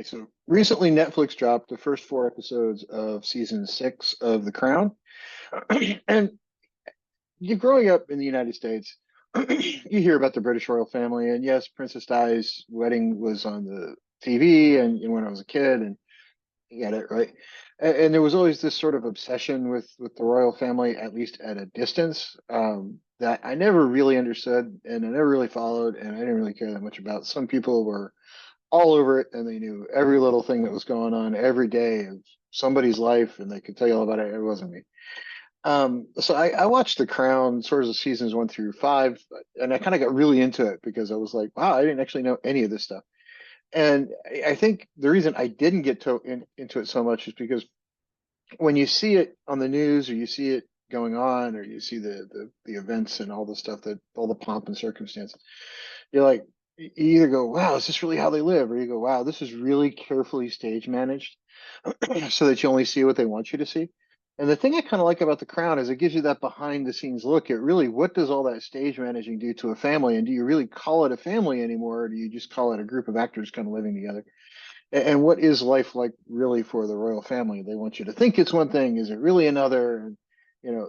So recently, Netflix dropped the first four episodes of season six of The Crown. And you're growing up in the United States, you hear about the British royal family, and yes, Princess Di's wedding was on the TV, and when I was a kid, and you get it right. And there was always this sort of obsession with the royal family, at least at a distance, that I never really understood, and I never really followed, and I didn't really care that much about. Some people were all over it, and they knew every little thing that was going on every day of somebody's life, and they could tell you all about it. It wasn't me. So I watched The Crown, sort of the seasons one through five, and I kind of got really into it because I was like, wow, I didn't actually know any of this stuff. And I think the reason I didn't get into it so much is because when you see it on the news, or you see it going on, or you see the events and all the stuff, that all the pomp and circumstance, you're like, you either go, wow, is this really how they live? Or you go, wow, this is really carefully stage managed so that you only see what they want you to see. And the thing I kind of like about The Crown is it gives you that behind the scenes look at really what does all that stage managing do to a family? And do you really call it a family anymore? Or do you just call it a group of actors kind of living together? And what is life like really for the royal family? They want you to think it's one thing. Is it really another? And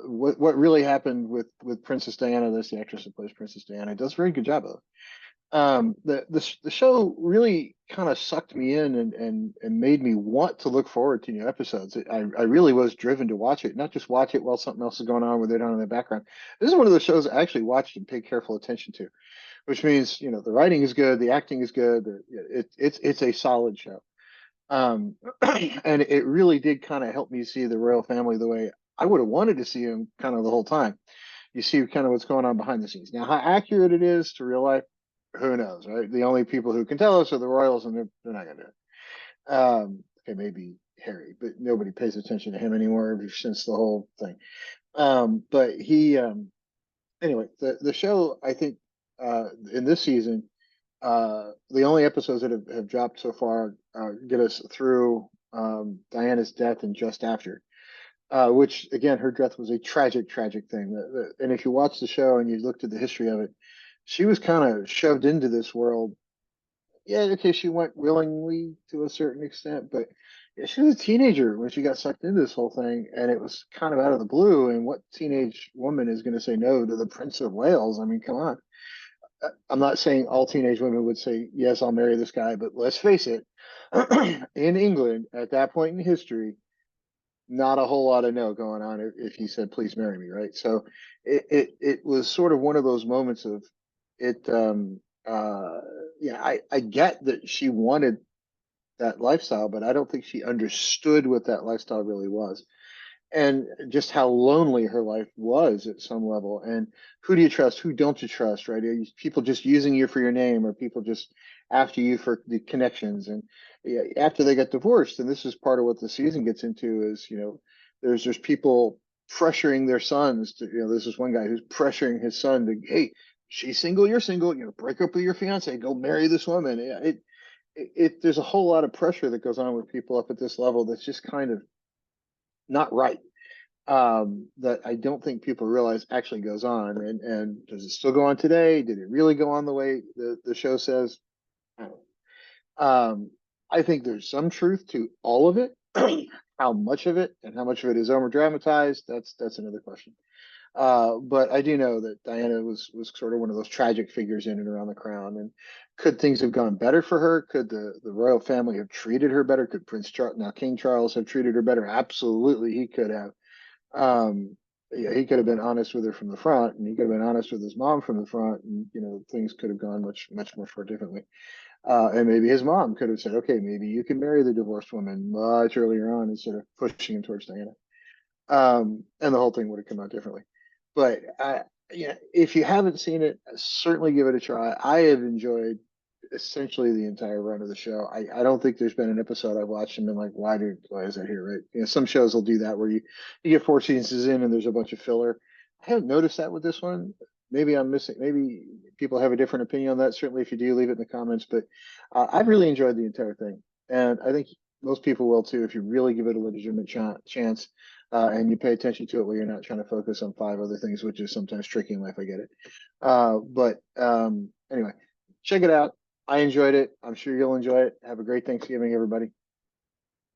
what really happened with Princess Diana? That's the actress that plays Princess Diana. Does a very good job of it. The show really kind of sucked me in, and made me want to look forward to new episodes. I really was driven to watch it, not just watch it while something else is going on with it on in the background. This is one of the shows I actually watched and paid careful attention to, which means the writing is good, the acting is good, it's a solid show. And it really did kind of help me see the royal family the way I would have wanted to see them kind of the whole time. You see kind of what's going on behind the scenes. Now, how accurate it is to real life, who knows, right? The only people who can tell us are the royals, and they're not going to do it. Okay, maybe Harry, but nobody pays attention to him anymore since the whole thing. But anyway, the show, I think, in this season, the only episodes that have dropped so far get us through Diana's death and just after. Which again, her death was a tragic, tragic thing. And if you watch the show and you looked at the history of it, she was kind of shoved into this world. Yeah, okay, she went willingly to a certain extent, but yeah, she was a teenager when she got sucked into this whole thing, and it was kind of out of the blue. And what teenage woman is going to say no to the Prince of Wales? I mean, come on. I'm not saying all teenage women would say, yes, I'll marry this guy, but let's face it, in England at that point in history, not a whole lot of no going on if he said, please marry me, right? So it was sort of one of those moments of it. Yeah, I get that she wanted that lifestyle, but I don't think she understood what that lifestyle really was, and just how lonely her life was at some level. And who do you trust? Who don't you trust? Right? Are you, people just using you for your name, or people just after you for the connections? And yeah, after they got divorced, and this is part of what the season gets into, is there's people pressuring their sons to, this is one guy who's pressuring his son to, hey, she's single, you're single, break up with your fiance, go marry this woman. Yeah, there's a whole lot of pressure that goes on with people up at this level that's just kind of not right, that I don't think people realize actually goes on. And does it still go on today? Did it really go on the way the show says? I don't know. I think there's some truth to all of it. How much of it and how much of it is over dramatized, that's another question. But I do know that Diana was sort of one of those tragic figures in and around the crown. And could things have gone better for her? Could the royal family have treated her better? Could Prince Charles, now King Charles, have treated her better? Absolutely, he could have. Yeah, he could have been honest with her from the front, and he could have been honest with his mom from the front, and things could have gone much much more far differently. And maybe his mom could have said, "Okay, maybe you can marry the divorced woman much earlier on," instead of pushing him towards Diana. And the whole thing would have come out differently. But yeah, if you haven't seen it, certainly give it a try. I have enjoyed essentially the entire run of the show. I don't think there's been an episode I've watched and been like, why is that here? Right? Some shows will do that where you get four seasons in and there's a bunch of filler. I haven't noticed that with this one. Maybe I'm missing. Maybe people have a different opinion on that. Certainly, if you do, leave it in the comments. But I've really enjoyed the entire thing, and I think most people will too if you really give it a legitimate chance, and you pay attention to it where you're not trying to focus on five other things, which is sometimes tricky in life. I get it. But anyway, check it out. I enjoyed it. I'm sure you'll enjoy it. Have a great Thanksgiving, everybody.